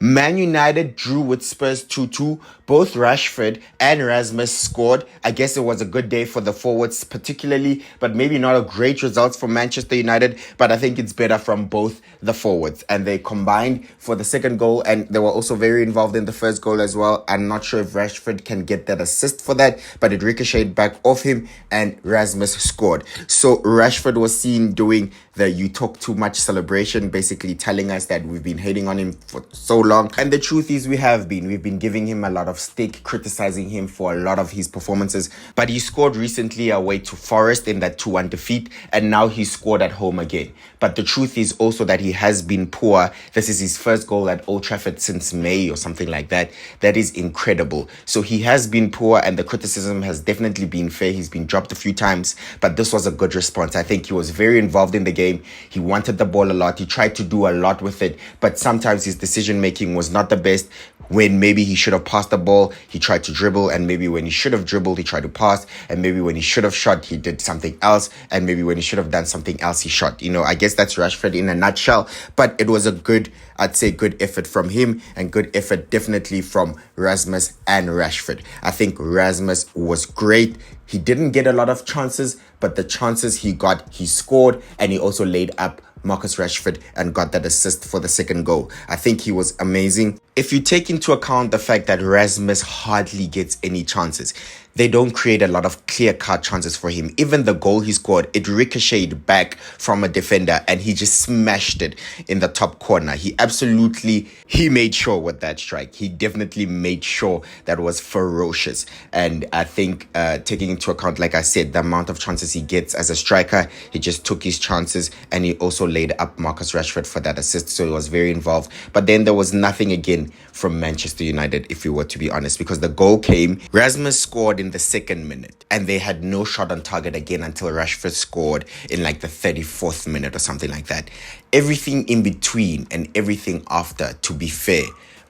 Man United drew with Spurs 2-2. Both Rashford and Rasmus scored. I guess it was a good day for the forwards particularly, but maybe not a great result for Manchester United, but I think it's better from both the forwards. And they combined for the second goal, and they were also very involved in the first goal as well. I'm not sure if Rashford can get that assist for that, but it ricocheted back off him and Rasmus scored. So Rashford was seen doing the "you talk too much" celebration, basically telling us that we've been hating on him for so long. And the truth is we've been giving him a lot of stick, criticizing him for a lot of his performances. But he scored recently away to Forest in that 2-1 defeat, and now he scored at home again. But the truth is also that he has been poor. This is his first goal at Old Trafford since May or something like that. That is incredible. So he has been poor, and the criticism has definitely been fair. He's been dropped a few times, but this was a good response. I think he was very involved in the game. He wanted the ball a lot. He tried to do a lot with it, but sometimes his decision making was not the best. When maybe he should have passed the ball, he tried to dribble, and maybe when he should have dribbled, he tried to pass, and maybe when he should have shot, he did something else, and maybe when he should have done something else, he shot. I guess that's Rashford in a nutshell, but it was good effort from him, and good effort definitely from Rasmus and Rashford. I think Rasmus was great. He didn't get a lot of chances, but the chances he got, he scored, and he also laid up Marcus Rashford and got that assist for the second goal. I think he was amazing. If you take into account the fact that Rasmus hardly gets any chances, they don't create a lot of clear-cut chances for him. Even the goal he scored, it ricocheted back from a defender and he just smashed it in the top corner. He made sure with that strike. He definitely made sure that was ferocious. And I think taking into account, like I said, the amount of chances he gets as a striker, he just took his chances, and he also laid up Marcus Rashford for that assist. So he was very involved. But then there was nothing again from Manchester United, if we were to be honest, because the goal came, Rasmus scored in the second minute, and they had no shot on target again until Rashford scored in like the 34th minute or something like that. Everything in between and everything after, to be fair,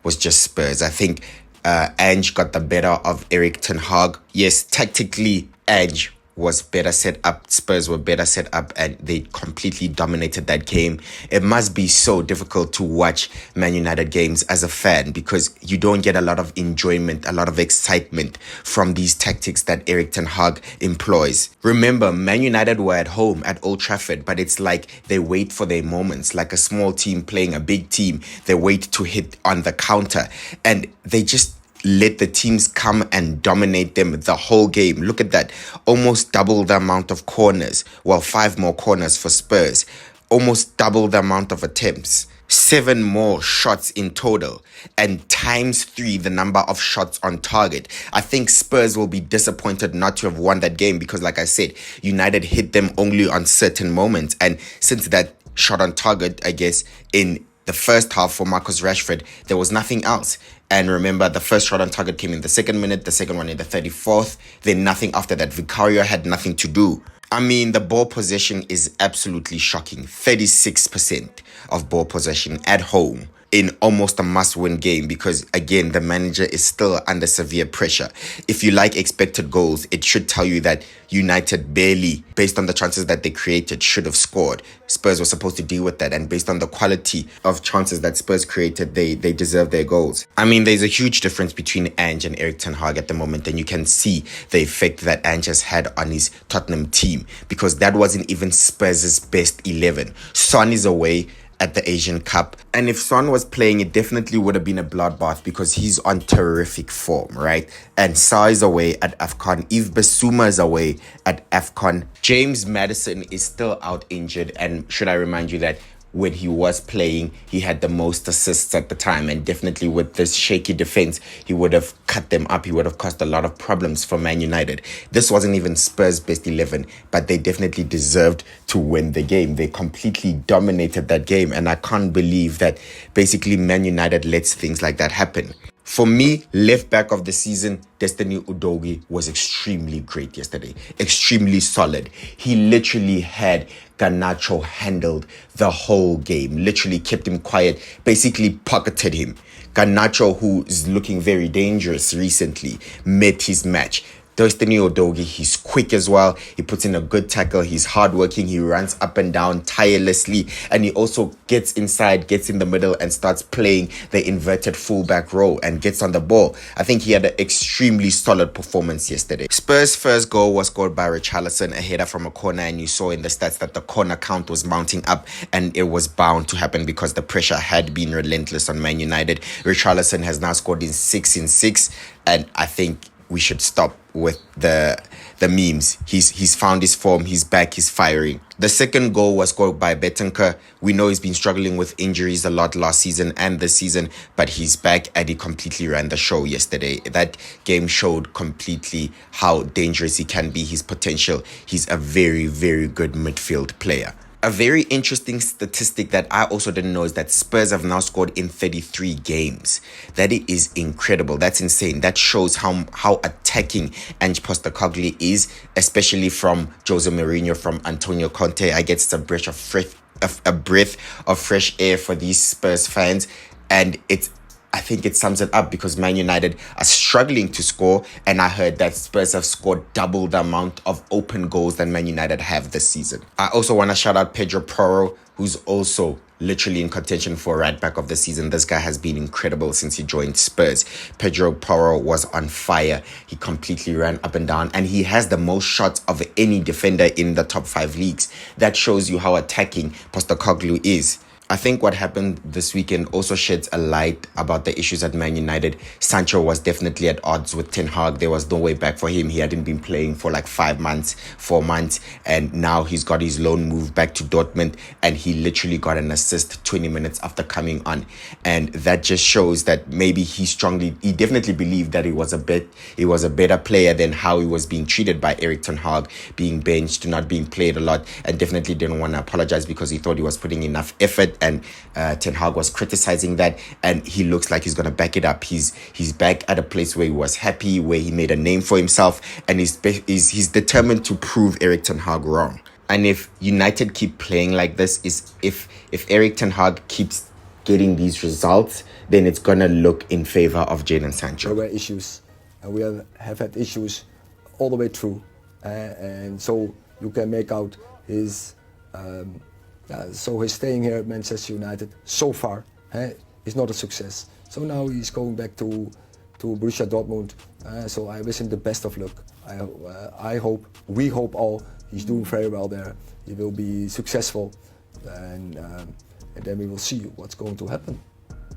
was just Spurs. I think Ange got the better of Erik Ten Hag. Yes, tactically, Ange was better set up. Spurs were better set up, and they completely dominated that game. It must be so difficult to watch Man United games as a fan, because you don't get a lot of enjoyment, a lot of excitement from these tactics that Erik Ten Hag employs. Remember, Man United were at home at Old Trafford, but it's like they wait for their moments, like a small team playing a big team. They wait to hit on the counter, and they just let the teams come and dominate them the whole game. Look at that. Almost double the amount of corners. Well, 5 more corners for Spurs. Almost double the amount of attempts. 7 more shots in total. And times 3 the number of shots on target. I think Spurs will be disappointed not to have won that game, because like I said, United hit them only on certain moments. And since that shot on target, I guess, in the first half for Marcus Rashford, there was nothing else. And remember, the first shot on target came in the second minute, the second one in the 34th, then nothing after that. Vicario had nothing to do. I mean, the ball possession is absolutely shocking. 36% of ball possession at home in almost a must-win game, because again, the manager is still under severe pressure. If you like expected goals, it should tell you that United barely, based on the chances that they created, should have scored. Spurs were supposed to deal with that, and based on the quality of chances that Spurs created, they deserve their goals. I mean, there's a huge difference between Ange and Erik Ten Hag at the moment, and you can see the effect that Ange has had on his Tottenham team, because that wasn't even Spurs' best 11. Son is away at the Asian Cup, and if Son was playing, it definitely would have been a bloodbath, because he's on terrific form, right? And Sa is away at AFCON. Yves Bissouma is away at AFCON. James Maddison is still out injured, and should I remind you that when he was playing, he had the most assists at the time, and definitely with this shaky defense, he would have cut them up. He would have caused a lot of problems for Man United. This wasn't even Spurs' best 11, but they definitely deserved to win the game. They completely dominated that game, and I can't believe that basically Man United lets things like that happen. For me, left back of the season, Destiny Udogie was extremely great yesterday. Extremely solid. He literally had Garnacho handled the whole game. Literally kept him quiet. Basically pocketed him. Garnacho, who is looking very dangerous recently, met his match. Destiny Udogie, he's quick as well. He puts in a good tackle. He's hardworking. He runs up and down tirelessly. And he also gets inside, gets in the middle and starts playing the inverted fullback role and gets on the ball. I think he had an extremely solid performance yesterday. Spurs' first goal was scored by Richarlison, a header from a corner. And you saw in the stats that the corner count was mounting up. And it was bound to happen because the pressure had been relentless on Man United. Richarlison has now scored in 6. And I think we should stop with the memes. He's found his form. He's back. He's firing. The second goal was scored by Betancourt. We know he's been struggling with injuries a lot last season and this season, but he's back and he completely ran the show yesterday. That game showed completely how dangerous he can be, his potential. He's a very, very good midfield player. A very interesting statistic that I also didn't know is that Spurs have now scored in 33 games. That is incredible. That's insane. That shows how attacking Ange Postecoglou is, especially from Jose Mourinho, from Antonio Conte. I guess it's a breath of fresh air for these Spurs fans, and I think it sums it up because Man United are struggling to score, and I heard that Spurs have scored double the amount of open goals than Man United have this season. I also want to shout out Pedro Porro, who's also literally in contention for right back of the season. This guy has been incredible since he joined Spurs. Pedro Porro was on fire. He completely ran up and down, and he has the most shots of any defender in the top 5 leagues. That shows you how attacking Postecoglou is. I think what happened this weekend also sheds a light about the issues at Man United. Sancho was definitely at odds with Ten Hag. There was no way back for him. He hadn't been playing for like 4 months, and now he's got his loan move back to Dortmund, and he literally got an assist 20 minutes after coming on. And that just shows that maybe he definitely believed that he was a better player than how he was being treated by Erik Ten Hag, being benched, not being played a lot, and definitely didn't want to apologize because he thought he was putting enough effort. And Ten Hag was criticizing that, and he looks like he's going to back it up. He's back at a place where he was happy, where he made a name for himself, and he's determined to prove Erik Ten Hag wrong. And if United keep playing like this, if Erik Ten Hag keeps getting these results, then it's going to look in favor of Jadon Sancho. There were issues, and we have had issues all the way through, and so you can make out his so his staying here at Manchester United so far is not a success. So now he's going back to Borussia Dortmund. So I wish him the best of luck. We hope all he's doing very well there. He will be successful, and then we will see what's going to happen.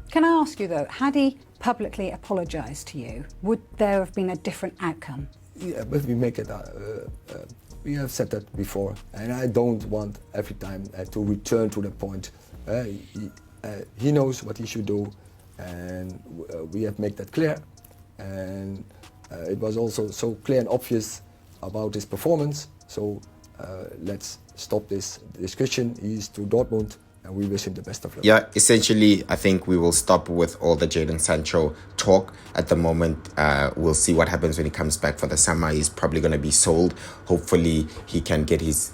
Can I ask you though, had he publicly apologised to you, would there have been a different outcome? Yeah, but we make it. We have said that before, and I don't want every time to return to the point. He knows what he should do, and we have made that clear. And it was also so clear and obvious about his performance. So let's stop this discussion. He's to Dortmund, and we wish him the best of luck. Yeah, essentially, I think we will stop with all the Jadon Sancho talk at the moment. We'll see what happens when he comes back for the summer. He's probably going to be sold. Hopefully, he can get his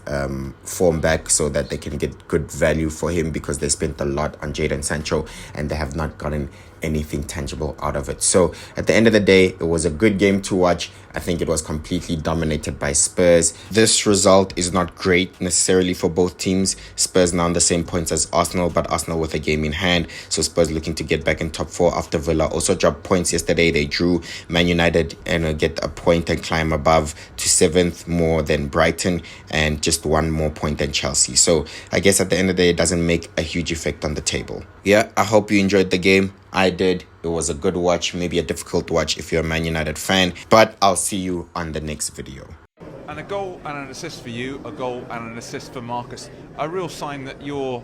form back so that they can get good value for him, because they spent a lot on Jadon Sancho and they have not gotten anything tangible out of it. So at the end of the day, it was a good game to watch. I think it was completely dominated by Spurs. This result is not great necessarily for both teams. Spurs now on the same points as Arsenal, but Arsenal with a game in hand. So Spurs looking to get back in top 4 after Villa also dropped points yesterday. They drew. Man United and get a point and climb above to 7th, more than Brighton, and just 1 more point than Chelsea. So I guess at the end of the day, it doesn't make a huge effect on the table. Yeah, I hope you enjoyed the game. I did. It was a good watch, maybe a difficult watch if you're a Man United fan, but I'll see you on the next video. And a goal and an assist for you, a goal and an assist for Marcus. A real sign that your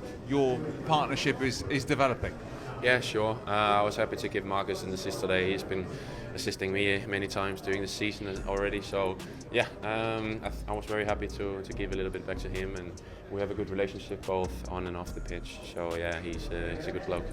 partnership is developing. Yeah, sure. I was happy to give Marcus an assist today. He's been assisting me many times during the season already. So yeah, I was very happy to give a little bit back to him, and we have a good relationship both on and off the pitch. So yeah, he's a good bloke.